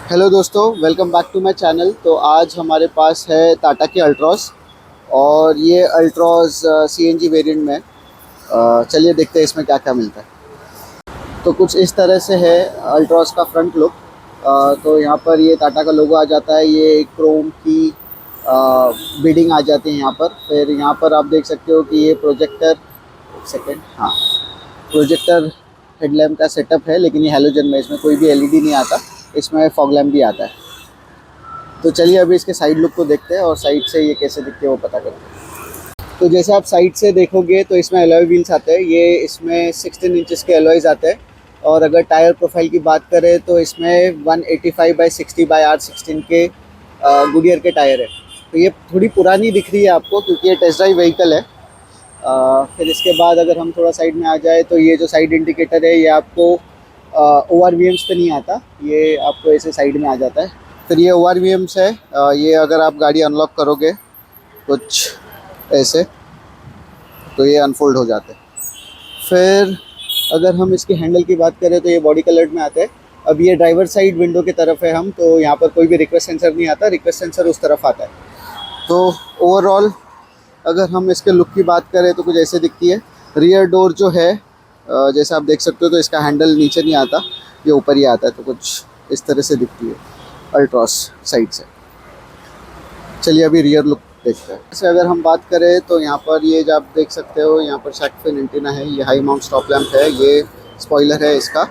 Hello दोस्तों, welcome back to my channel. तो आज हमारे पास है टाटा की अल्ट्रॉस और ये अल्ट्रॉस सीएनजी वेरिएंट में। चलिए देखते हैं इसमें क्या क्या मिलता है। तो कुछ इस तरह से है अल्ट्रॉस का फ्रंट लुक। तो यहाँ पर ये टाटा का लोगो आ जाता है, ये क्रोम की बीडिंग आ जाती है यहाँ पर। फिर यहाँ पर आप देख सकते हो कि ये प्रोजेक्टर, एक सेकेंड, हाँ, प्रोजेक्टर हेडलैम्प का सेटअप है, लेकिन ये हैलोजन में, इसमें कोई भी एलईडी नहीं आता, इसमें फॉग लैम्प भी आता है। तो चलिए अभी इसके साइड लुक को देखते हैं और साइड से ये कैसे दिखते हैं वो पता करते हैं। तो जैसे आप साइड से देखोगे तो इसमें एलॉय व्हील्स आते हैं, ये इसमें 16 इंचेस के एलॉयज़ आते हैं। और अगर टायर प्रोफाइल की बात करें तो इसमें 185/60/R16 के गुडियर के टायर है। तो ये थोड़ी पुरानी दिख रही है आपको क्योंकि ये टेस्ट ड्राइव व्हीकल है। फिर इसके बाद अगर हम थोड़ा साइड में आ जाए तो ये जो साइड इंडिकेटर है ये आपको ORVMs पे नहीं आता, ये आपको ऐसे साइड में आ जाता है। फिर ये ORVMs है, ये अगर आप गाड़ी अनलॉक करोगे कुछ ऐसे तो ये अनफोल्ड हो जाते हैं। फिर अगर हम इसके हैंडल की बात करें तो ये बॉडी कलर्ड में आते हैं। अब ये ड्राइवर साइड विंडो की तरफ है हम, तो यहाँ पर कोई भी रिक्वेस्ट सेंसर नहीं आता, रिक्वेस्ट सेंसर उस तरफ आता है। तो ओवरऑल अगर हम इसके लुक की बात करें तो कुछ ऐसे दिखती है। रियर डोर जो है जैसे आप देख सकते हो तो इसका हैंडल नीचे नहीं आता, ये ऊपर ही आता है। तो कुछ इस तरह से दिखती है अल्ट्रॉस साइड से। चलिए अभी रियर लुक देखते हैं। जैसे अगर हम बात करें तो यहाँ पर ये जो आप देख सकते हो, यहाँ पर शार्क फिन एंटीना है, ये हाई माउंट स्टॉप लैंप है, ये स्पॉइलर है इसका।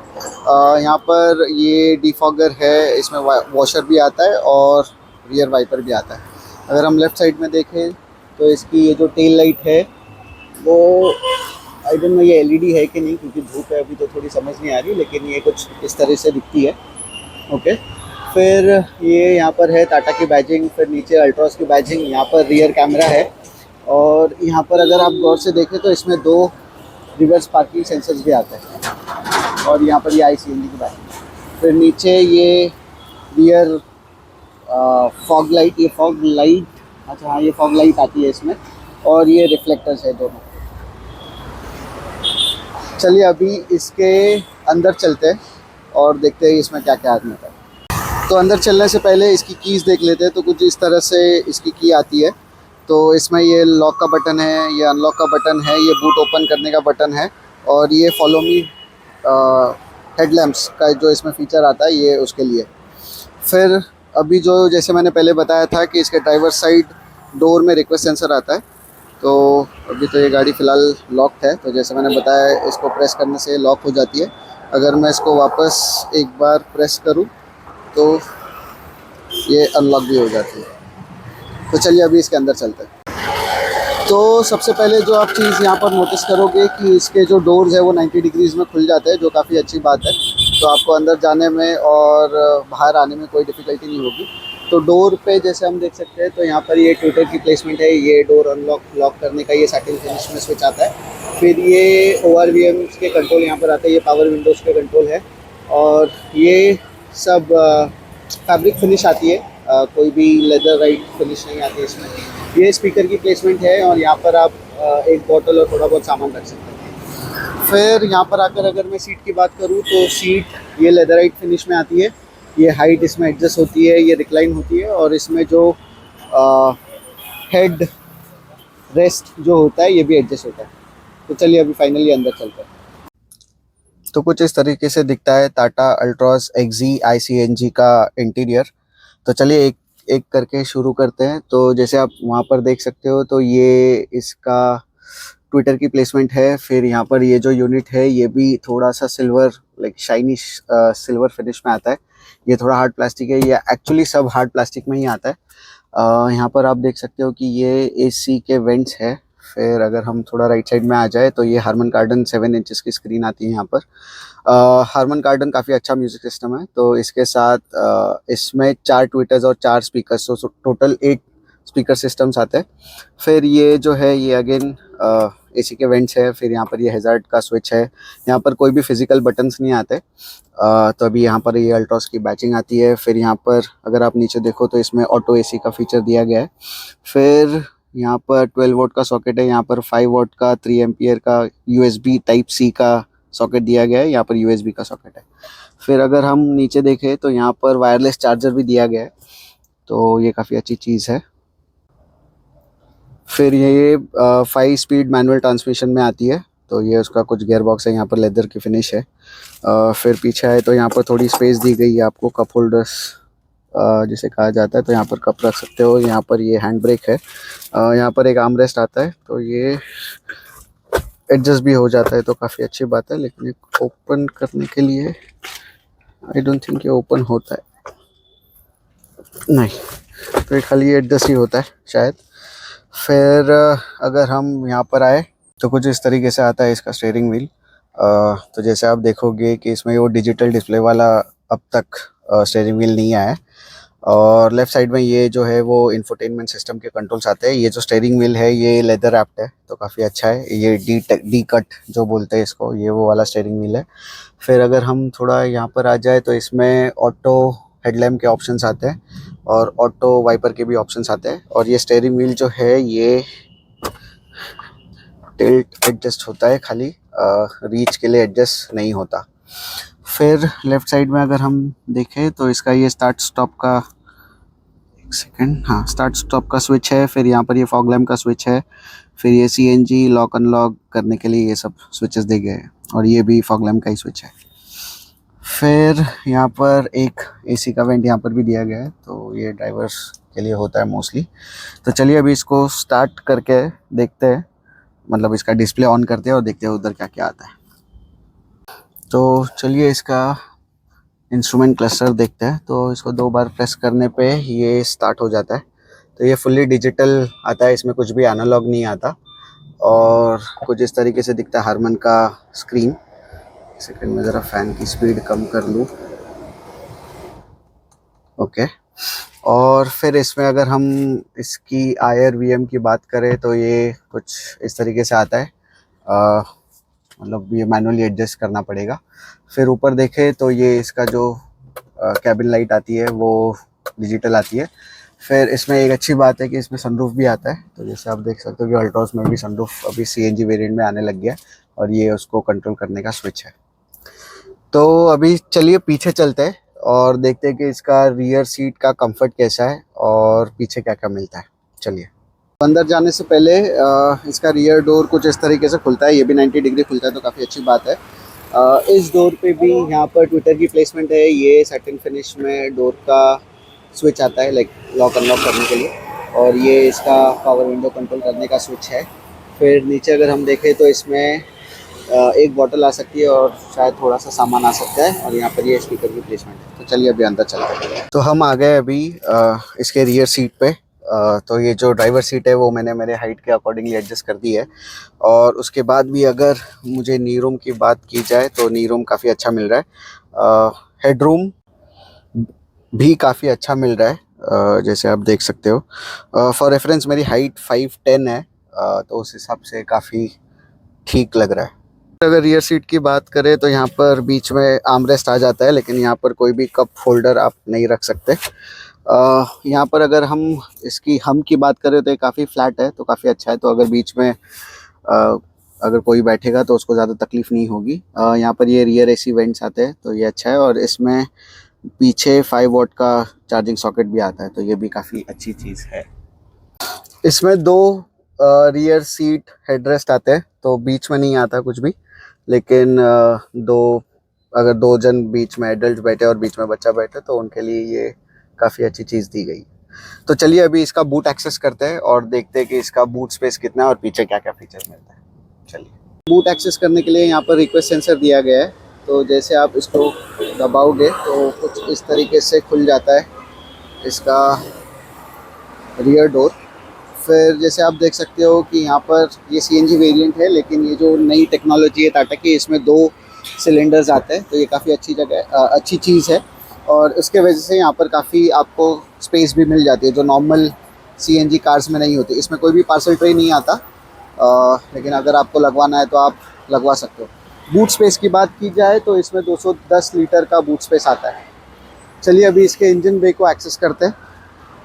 यहाँ पर ये डिफॉगर है, इसमें वॉशर भी आता है और रियर वाइपर भी आता है। अगर हम लेफ़्ट साइड में देखें तो इसकी ये जो टेल लाइट है वो आई डोंट नो ये एलईडी है कि नहीं, क्योंकि धूप है अभी तो थोड़ी समझ नहीं आ रही, लेकिन ये कुछ इस तरह से दिखती है। ओके, फिर ये यहाँ पर है टाटा की बैजिंग, फिर नीचे अल्ट्रॉस की बैजिंग, यहाँ पर रियर कैमरा है। और यहाँ पर अगर आप गौर से देखें तो इसमें 2 रिवर्स पार्किंग सेंसर्स भी आते हैं। और यहाँ पर ये ICNG की बैजिंग। फिर नीचे ये रियर फॉग लाइट, ये फॉग लाइट, अच्छा हाँ, ये फॉग लाइट आती है इसमें। और ये रिफ्लेक्टर्स है दोनों। चलिए अभी इसके अंदर चलते हैं और देखते हैं इसमें क्या क्या आता है। तो अंदर चलने से पहले इसकी कीज़ देख लेते हैं। तो कुछ इस तरह से इसकी की आती है। तो इसमें ये लॉक का बटन है, ये अनलॉक का बटन है, ये बूट ओपन करने का बटन है, और ये फॉलो मी हेडलैम्प्स का जो इसमें फ़ीचर आता है ये उसके लिए। फिर अभी जो जैसे मैंने पहले बताया था कि इसके ड्राइवर साइड डोर में रिक्वेस्ट सेंसर आता है। तो अभी तो ये गाड़ी फ़िलहाल लॉक्ड है, तो जैसे मैंने बताया इसको प्रेस करने से लॉक हो जाती है। अगर मैं इसको वापस एक बार प्रेस करूं तो ये अनलॉक भी हो जाती है। तो चलिए अभी इसके अंदर चलते हैं। तो सबसे पहले जो आप चीज़ यहाँ पर नोटिस करोगे कि इसके जो डोर्स है वो 90 डिग्रीज़ में खुल जाते हैं, जो काफ़ी अच्छी बात है। तो आपको अंदर जाने में और बाहर आने में कोई डिफ़िकल्टी नहीं होगी। तो डोर पे जैसे हम देख सकते हैं तो यहाँ पर ये ट्विटर की प्लेसमेंट है, ये डोर अनलॉक लॉक करने का ये सैटिन फिनिश में स्विच आता है। फिर ये ORVMs के कंट्रोल यहाँ पर आते हैं, ये पावर विंडोज़ के कंट्रोल है। और ये सब फैब्रिक फिनिश आती है, कोई भी लेदर राइट फिनिश नहीं आती है इसमें। ये स्पीकर की प्लेसमेंट है और यहाँ पर आप एक बॉटल और थोड़ा बहुत सामान रख सकते हैं। फिर यहाँ पर आकर अगर मैं सीट की बात करूँ तो सीट ये लेदराइट फिनिश में आती है, ये हाइट इसमें एडजस्ट होती है, ये रिक्लाइन होती है, और इसमें जो हेड रेस्ट जो होता है ये भी एडजस्ट होता है। तो चलिए अभी फाइनली अंदर चलते हैं। तो कुछ इस तरीके से दिखता है टाटा अल्ट्रॉस XE ICNG का इंटीरियर। तो चलिए एक एक करके शुरू करते हैं। तो जैसे आप वहाँ पर देख सकते हो तो ये इसका ट्विटर की प्लेसमेंट है। फिर यहाँ पर ये जो यूनिट है ये भी थोड़ा सा silver, like shiny silver finish में आता है। ये थोड़ा हार्ड प्लास्टिक है, ये एक्चुअली सब हार्ड प्लास्टिक में ही आता है। यहाँ पर आप देख सकते हो कि ये AC के वेंट्स है। फिर अगर हम थोड़ा राइट साइड में आ जाए तो ये हारमन कार्डन 7 इंचेस की स्क्रीन आती है यहाँ पर। हारमन कार्डन काफ़ी अच्छा म्यूज़िक सिस्टम है। तो इसके साथ इसमें 4 ट्विटर्स और 4 स्पीकर्स, तो टोटल 8 स्पीकर सिस्टम्स आते हैं। फिर ये जो है ये अगेन AC के वेंट्स है। फिर यहाँ पर ये हैज़ार्ड का स्विच है। यहाँ पर कोई भी फिजिकल बटन्स नहीं आते। तो अभी यहाँ पर ये अल्ट्रॉस की बैचिंग आती है। फिर यहाँ पर अगर आप नीचे देखो तो इसमें ऑटो AC का फीचर दिया गया है। फिर यहाँ पर 12 वोल्ट का सॉकेट है, यहाँ पर 5 वोल्ट का 3 एम्पियर का USB टाइप C का सॉकेट दिया गया है, यहाँ पर USB का सॉकेट है। फिर अगर हम नीचे देखें तो यहाँ पर वायरलेस चार्जर भी दिया गया है, तो ये काफ़ी अच्छी चीज़ है। फिर ये 5 स्पीड मैनुअल ट्रांसमिशन में आती है, तो ये उसका कुछ गियर बॉक्स है, यहाँ पर लेदर की फिनिश है। फिर पीछे आए तो यहाँ पर थोड़ी स्पेस दी गई है आपको, कप होल्डर्स जिसे कहा जाता है, तो यहाँ पर कप रख सकते हो। यहाँ पर ये हैंड ब्रेक है, यहाँ पर एक आर्म रेस्ट आता है, तो ये एडजस्ट भी हो जाता है, तो काफ़ी अच्छी बात है। लेकिन ओपन करने के लिए आई डोंट थिंक ये ओपन होता है, नहीं, तो ये खाली एडजस्ट ही होता है शायद। फिर अगर हम यहाँ पर आए तो कुछ इस तरीके से आता है इसका स्टीयरिंग व्हील। तो जैसे आप देखोगे कि इसमें वो डिजिटल डिस्प्ले वाला अब तक स्टीयरिंग व्हील नहीं आया है। और लेफ़्ट साइड में ये जो है वो इंफोटेनमेंट सिस्टम के कंट्रोल्स आते हैं। ये जो स्टीयरिंग व्हील है ये लेदर रैप्ड है, तो काफ़ी अच्छा है। ये डी कट जो बोलते हैं इसको, ये वो वाला स्टीयरिंग व्हील है। फिर अगर हम थोड़ा यहाँ पर आ जाए तो इसमें ऑटो हेडलैम्प के ऑप्शंस आते हैं और ऑटो वाइपर के भी ऑप्शंस आते हैं। और ये स्टीयरिंग व्हील जो है ये टिल्ट एडजस्ट होता है खाली, रीच के लिए एडजस्ट नहीं होता। फिर लेफ़्ट साइड में अगर हम देखें तो इसका ये स्टार्ट स्टॉप का, एक सेकेंड, हाँ, स्टार्ट स्टॉप का स्विच है। फिर यहाँ पर ये फॉग लैम्प का स्विच है। फिर ये सीएनजी लॉक अनलॉक करने के लिए ये सब स्विचेस दिए गए हैं, और ये भी फॉग लैम्प का ही स्विच है। फिर यहाँ पर एक एसी का वेंट यहाँ पर भी दिया गया है, तो ये ड्राइवर्स के लिए होता है मोस्टली। तो चलिए अभी इसको स्टार्ट करके देखते हैं, मतलब इसका डिस्प्ले ऑन करते हैं और देखते हैं उधर क्या क्या आता है। तो चलिए इसका इंस्ट्रूमेंट क्लस्टर देखते हैं। तो इसको 2 बार प्रेस करने पे ये स्टार्ट हो जाता है। तो ये फुल्ली डिजिटल आता है, इसमें कुछ भी एनालॉग नहीं आता। और कुछ इस तरीके से दिखता है हारमन का स्क्रीन। सेकंड में ज़रा फ़ैन की स्पीड कम कर लूँ, ओके। और फिर इसमें अगर हम इसकी IRVM की बात करें तो ये कुछ इस तरीके से आता है, मतलब ये मैनुअली एडजस्ट करना पड़ेगा। फिर ऊपर देखें तो ये इसका जो कैबिन लाइट आती है वो डिजिटल आती है। फिर इसमें एक अच्छी बात है कि इसमें सनरूफ भी आता है, तो जैसे आप देख सकते हो कि अल्ट्रॉस में भी सनरूफ अभी CNG वेरिएंट में आने लग गया है, और ये उसको कंट्रोल करने का स्विच है। तो अभी चलिए पीछे चलते हैं और देखते हैं कि इसका रियर सीट का कंफर्ट कैसा है और पीछे क्या क्या मिलता है। चलिए, अंदर जाने से पहले इसका रियर डोर कुछ इस तरीके से खुलता है, ये भी 90 डिग्री खुलता है, तो काफ़ी अच्छी बात है। इस डोर पे भी यहाँ पर ट्विटर की प्लेसमेंट है। ये सैटिन फिनिश में डोर का स्विच आता है, लाइक लॉक अनलॉक करने के लिए, और ये इसका पावर विंडो कंट्रोल करने का स्विच है। फिर नीचे अगर हम देखें तो इसमें एक बॉटल आ सकती है और शायद थोड़ा सा सामान आ सकता है, और यहाँ पर ये स्पीकर की प्लेसमेंट है। तो चलिए अभी अंदर चलते हैं। तो हम आ गए अभी इसके रियर सीट पे। तो ये जो ड्राइवर सीट है वो मैंने मेरे हाइट के अकॉर्डिंगली एडजस्ट कर दी है। और उसके बाद भी अगर मुझे नी रूम की बात की जाए तो नी रूम काफ़ी अच्छा मिल रहा है। हेड रूम भी काफ़ी अच्छा मिल रहा है, जैसे आप देख सकते हो। फॉर रेफरेंस मेरी हाइट 5'10" है, तो उस हिसाब से काफ़ी ठीक लग रहा है। अगर रियर सीट की बात करें तो यहाँ पर बीच में आर्मरेस्ट आ जाता है, लेकिन यहाँ पर कोई भी कप होल्डर आप नहीं रख सकते। यहाँ पर अगर हम इसकी हम की बात करें तो ये काफ़ी फ्लैट है, तो काफ़ी अच्छा है। तो अगर बीच में अगर कोई बैठेगा तो उसको ज़्यादा तकलीफ़ नहीं होगी। यहाँ पर ये रियर AC वेंट्स आते हैं, तो ये अच्छा है। और इसमें पीछे 5 वॉट का चार्जिंग सॉकेट भी आता है, तो ये भी काफ़ी अच्छी चीज़ है। इसमें 2 रियर सीट हेडरेस्ट आते हैं, तो बीच में नहीं आता कुछ भी, लेकिन अगर 2 जन बीच में एडल्ट बैठे और बीच में बच्चा बैठे तो उनके लिए ये काफ़ी अच्छी चीज़ दी गई। तो चलिए अभी इसका बूट एक्सेस करते हैं और देखते हैं कि इसका बूट स्पेस कितना है और पीछे क्या क्या फीचर्स मिलता है। चलिए, बूट एक्सेस करने के लिए यहाँ पर रिक्वेस्ट सेंसर दिया गया है। तो जैसे आप इसको दबाओगे तो कुछ इस तरीके से खुल जाता है इसका रियर डोर। फिर जैसे आप देख सकते हो कि यहाँ पर ये CNG वेरिएंट है, लेकिन ये जो नई टेक्नोलॉजी है टाटा की, इसमें 2 सिलेंडर्स आते हैं, तो ये काफ़ी अच्छी चीज़ है। और इसके वजह से यहाँ पर काफ़ी आपको स्पेस भी मिल जाती है, जो नॉर्मल CNG कार्स में नहीं होती। इसमें कोई भी पार्सल ट्रे नहीं आता, लेकिन अगर आपको लगवाना है तो आप लगवा सकते हो। बूट स्पेस की बात की जाए तो इसमें 210 लीटर का बूट स्पेस आता है। चलिए अभी इसके इंजन बे को एक्सेस करते हैं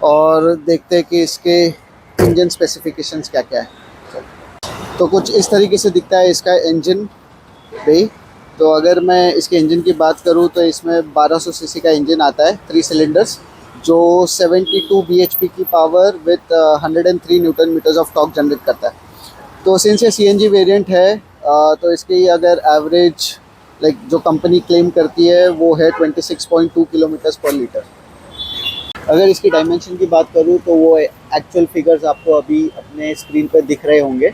और देखते हैं कि इसके इंजन स्पेसिफिकेशंस क्या क्या है। तो कुछ इस तरीके से दिखता है इसका इंजन बे। तो अगर मैं इसके इंजन की बात करूँ तो इसमें 1200 सीसी का इंजन आता है 3 सिलेंडर्स, जो 72 bhp की power with 103 newton metres of torque generate करता है। तो सिंस ये सीएनजी वेरिएंट है तो इसकी अगर एवरेज लाइक जो कंपनी क्लेम करती है वो है 26.2 किलोमीटर्स पर लीटर। अगर इसकी डायमेंशन की बात करूँ तो वो एक्चुअल फिगर्स आपको अभी अपने स्क्रीन पर दिख रहे होंगे।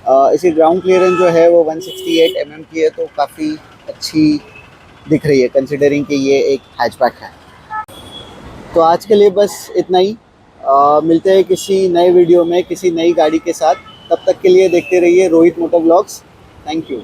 इसकी ग्राउंड क्लियरेंस जो है वो 168 mm की है, तो काफ़ी अच्छी दिख रही है कंसिडरिंग कि ये एक हैचबैक है। तो आज के लिए बस इतना ही। मिलते हैं किसी नए वीडियो में किसी नई गाड़ी के साथ। तब तक के लिए देखते रहिए Rohit motor vlogs. Thank you.